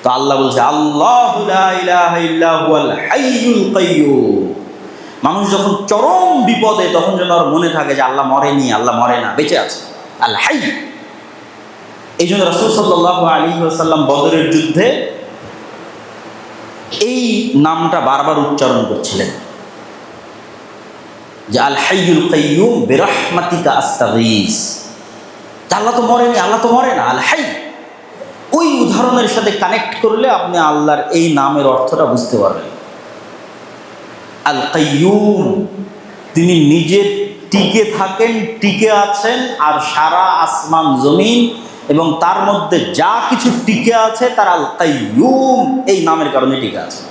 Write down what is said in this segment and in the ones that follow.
তো আল্লাহ বলছে আল্লাহু লা ইলাহা ইল্লা হুয়াল হাইয়ুল কাইয়্যুম। মানুষ যখন চরম বিপদে তখন যেন আর মনে থাকে যে আল্লাহ মরেনি, আল্লাহ মরে না, বেঁচে আছে, আল হাই। এই জন্য রাসূল সাল্লাল্লাহু আলাইহি ওয়াসাল্লাম বদরের যুদ্ধে এই নামটা বারবার উচ্চারণ করছিলেন যে আল হাইয়ুল কাইয়্যুম বিরহমাতিকা আস্তাগীস। আল্লাহ তো মরেনি, আল্লাহ তো মরে না, আল হাই। ওই উদাহরণের সাথে কানেক্ট করলে আপনি আল্লাহর এই নামের অর্থটা বুঝতে পারবেন। আল কাইয়্যুম, তিনি নিজে টিকে থাকেন, টিকে আছেন, আর সারা আসমান জমিন এবং তার মধ্যে যা কিছু টিকে আছে তার আল কাইয়্যুম এই নামের কারণে টিকে আছে।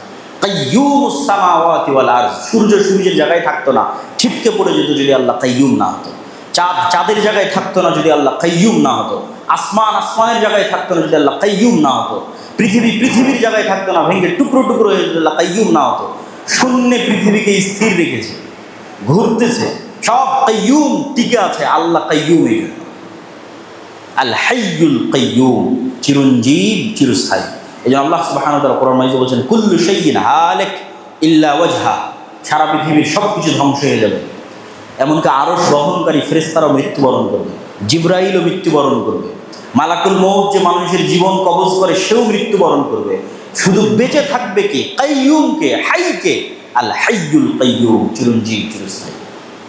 কাইয়্যুমুস সামাওয়াতি ওয়াল আরজ, সূর্য সূর্যের জায়গায় থাকতো না, ছিটকে পড়ে যেত যদি আল্লাহ কাইয়্যুম না হতো। চাঁদ চাঁদের জায়গায় থাকতো না যদি আল্লাহ কাইয়্যুম না হতো। আসমান আসমানের জায়গায় থাকতো না যদি আল্লাহ কাইয়্যুম না হতো। পৃথিবী পৃথিবীর জায়গায় থাকতো না, ভেঙে টুকরো টুকরো হয়ে যদি আল্লাহ কাইয়্যুম না হতো। শূন্যে পৃথিবীকে স্থির রেখেছে, ঘুরতেছে, সব কাইয়্যুম টিকে আছে, আল্লাহ কাইয়্যুম। এই জন্য আল হাইয়ুল কাইয়্যুম, চিরঞ্জীব, চিরস্থায়ী। এই জন্য আল্লাহ সুবহানাহু ওয়া তাআলা কোরআন মাজিদে বলেছেন কুল্লু শাইইন হালিক ইল্লা ওয়াজহা, সারা পৃথিবীর সব কিছু ধ্বংস হয়ে যাবে, এমনকি আরশ বহনকারী ফেরেশতারাও মৃত্যুবরণ করবে, জিবরাইলও মৃত্যুবরণ করবে, মালাকুল মউত যে মানুষের জীবন কবজ করে সেও মৃত্যুবরণ করবে। শুধু বেঁচে থাকবে কে? কাইয়্যুমকে, হাইকে, আল হাইয়ুল কাইয়্যুম, চিরঞ্জীব, চিরস্থায়ী,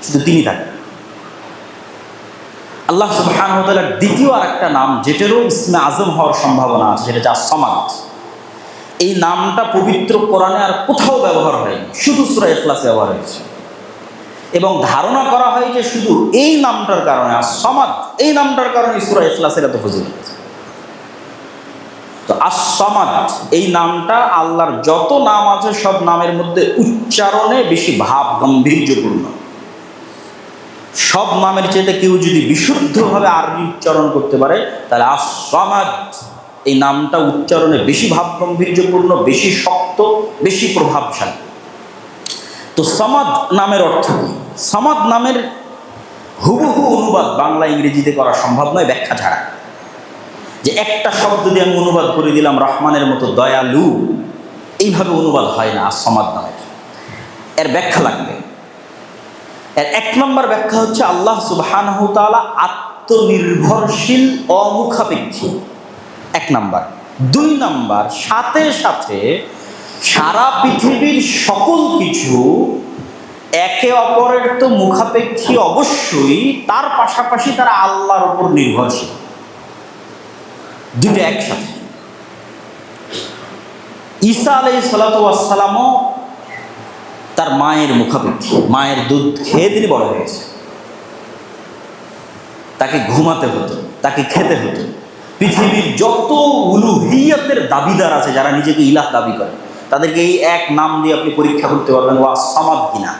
শুধু তিনি থাকবেন। আল্লাহ সুবহানাহু ওয়া তাআলার দ্বিতীয় আরেকটা নাম যেটারও ইসমে আজম হওয়ার সম্ভাবনা আছে, সেটা হচ্ছে আস-সামাদ। এই নামটা পবিত্র কোরআনে আর কোথাও ব্যবহার হয়নি, শুধু সূরা ইখলাসে ব্যবহার হয়েছে। এবং ধারণা করা হয় যে শুধু এই নামটার কারণে, আস-সামাদ এই নামটার কারণে সূরা ইখলাসের এত ফজিলত। তো আস-সামাদ এই নামটা আল্লাহর যত নাম আছে সব নামের মধ্যে উচ্চারণে বেশি ভাব গাম্ভীর্যপূর্ণ। সব নামের চেয়ে কেউ যদি বিশুদ্ধভাবে আরবি উচ্চারণ করতে পারে তাহলে আস-সামাদ এই নামটা উচ্চারণে বেশি ভাব গাম্ভীর্যপূর্ণ, বেশি শক্ত, বেশি প্রভাবশালী। তো সামাদ নামের অর্থ কি? সামাদ নামের হুবহু অনুবাদ বাংলা ইংরেজিতে করা সম্ভব নয় ব্যাখ্যা ছাড়া। যে একটা শব্দ দিয়ে আমি অনুবাদ করে দিলাম রহমানের মতো দয়ালু, এইভাবে অনুবাদ হয় না আস-সামাদ নামের। এর ব্যাখ্যা লাগবে। এর এক নম্বর ব্যাখ্যা হচ্ছে আল্লাহ সুবহানাহু ওয়া তাআলা আত্মনির্ভরশীল, অমুখাপেক্ষী, এক নাম্বার। দুই নাম্বার, সাথে সাথে সারা পৃথিবীর সকল কিছু একে অপরের তো মুখাপেক্ষী অবশ্যই, তার পাশাপাশি তারা আল্লাহর উপর নির্ভরশীল। দুটো একসাথে। ঈসা আলাইহিস সালাতু ওয়াস সালামও তার মায়ের মুখাপেক্ষী, মায়ের দুধ খেয়ে তিনি বড় হয়েছে। তাকে ঘুমাতে হতো, তাকে খেতে হতো। পৃথিবীর যত উলুহিয়তের দাবিদার আছে, যারা নিজেকে ইলাহ দাবি করে, তাদেরকে এই এক নাম দিয়ে আপনি পরীক্ষা করতে পারবেন ও আস-সামাদ কিনা।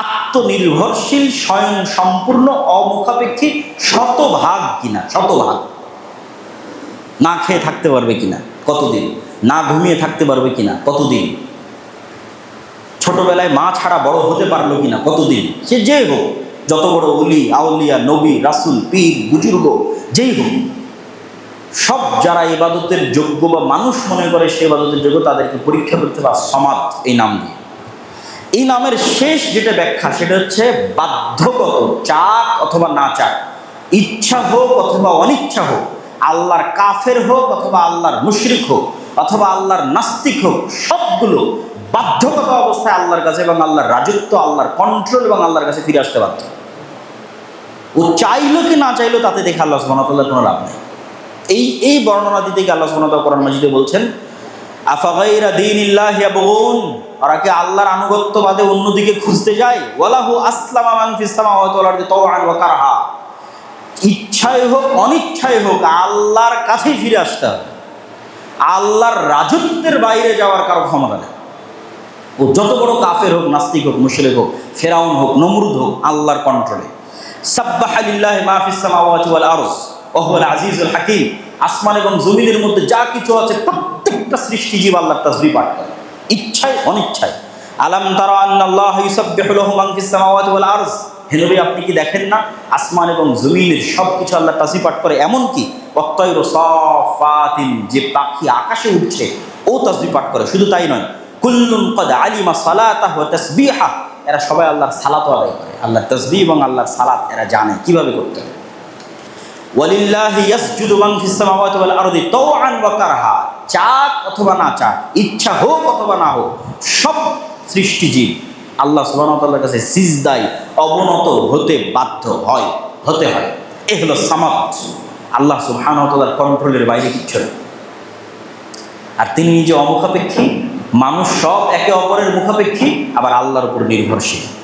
আত্মনির্ভরশীল, স্বয়ং সম্পূর্ণ, অমুখাপেক্ষী, শতভাগ কিনা, শতভাগ। না খেয়ে থাকতে পারবে কিনা, কতদিন? না ঘুমিয়ে থাকতে পারবে কিনা, কতদিন? ছোটবেলায় মা ছাড়া বড় হতে পারলো কিনা, কতদিন? সে যেই হোক, যত বড় ওলি, আউলিয়া, নবী, রাসূল, পীর, বুজুর্গ যেই হোক, সব যারা ইবাদতের যোগ্য বা মানুষ মনে করে সে ইবাদতের যোগ্য, তাদেরকে পরীক্ষা করতে হবে সামাদ এই নাম দিয়ে। এই নামের শেষ যেটা ব্যাখ্যা সেটা হচ্ছে বাধ্যগত, চাক অথবা না চাক, ইচ্ছা হোক অথবা অনিচ্ছা হোক, আল্লাহর কাফের হোক অথবা আল্লাহর মুশরিক হোক অথবা আল্লাহর নাস্তিক হোক, সবগুলো বাধ্যগত অবস্থায় আল্লাহর কাছে এবং আল্লাহর রাজত্ব, আল্লাহর কন্ট্রোল এবং আল্লাহর কাছে ফিরে আসতে বাধ্য। ও চাইলো কি না চাইলো তাতে দেখে আল্লাহ সুবহানাহু ওয়া তাআলার কোনো লাভ নেই। এই বর্ণনা দিতে গিয়ে আল্লাহ সুবহানাহু ওয়া তাআলা কোরআন মাজিদে বলছেন আফাগাইরা দীনিল্লাহি ইয়াবগুন, ওরা কি আল্লাহর আনুগত্য বাদে অন্যদিকে খুঁজতে যায়? ওয়ালাহু আসলামা মান ফিস সামাওয়াতি ওয়াল আরদি তাওআন ওয়া কারহা, ইচ্ছায় হোক অনিচ্ছায় হোক আল্লাহর কাছেই ফিরে আসতে হবে। আল্লাহর রাজত্বের বাইরে যাওয়ার কারো ক্ষমতা নেই। ও যত বড় কাফের হোক, নাস্তিক হোক, মুশরিক হোক, ফেরাউন হোক, নমরুদ হোক, আল্লাহর কন্ট্রোলে। সাব্বাহা লিল্লাহি মা ফিস সামাওয়াতি ওয়াল আরজ ওয়া হুয়াল আজিজুল হাকীম, আসমান এবং জমিনের মধ্যে যা কিছু আছে প্রত্যেকটা সৃষ্টিজীব আল্লাহর তাসবিহ পাঠ করে, ইচ্ছায় অনিচ্ছায়। আলাম তারা আন্নাল্লাহা ইউসাব্বিহু লাহু মান ফিস সামাওয়াতি ওয়াল আরজ, হে নবী আপনি কি দেখেন না আসমান এবং জমিনের সব কিছু আল্লাহর তাসবিহ পাঠ করে, এমনকি ওয়াত-তায়রু সাফাতিন, যে পাখি আকাশে উঠছে ও তাসবিহ পাঠ করে। শুধু তাই নয়, কুল্লুন ক্বাদ আলিমা সালাতাহু ওয়া তাসবিহাহু, এরা সবাই আল্লাহর সালাত আদায় করে, আল্লাহর তাসবিহ এবং আল্লাহর সালাত এরা জানে কিভাবে করতে হবে। ওয়ালিল্লাহি ইয়াসজুদু মান ফিস সামাওয়াতি ওয়াল আরদি তাওআন ওয়া কারহা, চাক অথবা না চাক, ইচ্ছা হোক অথবা না হোক, সব সৃষ্টিজীব আল্লাহ সুবহানাহু ওয়া তাআলার কাছে সিজদায় অবনত হতে বাধ্য হয়, হতে হয়। এ হলো সামাদ। আল্লাহ সুবহানাহু ওয়া তাআলার কন্ট্রোলের বাইরে কিচ্ছু না। আর তিনি নিজে অমুখাপেক্ষী, মানুষ সব একে অপরের মুখাপেক্ষী, আবার আল্লাহর উপর নির্ভরশীল।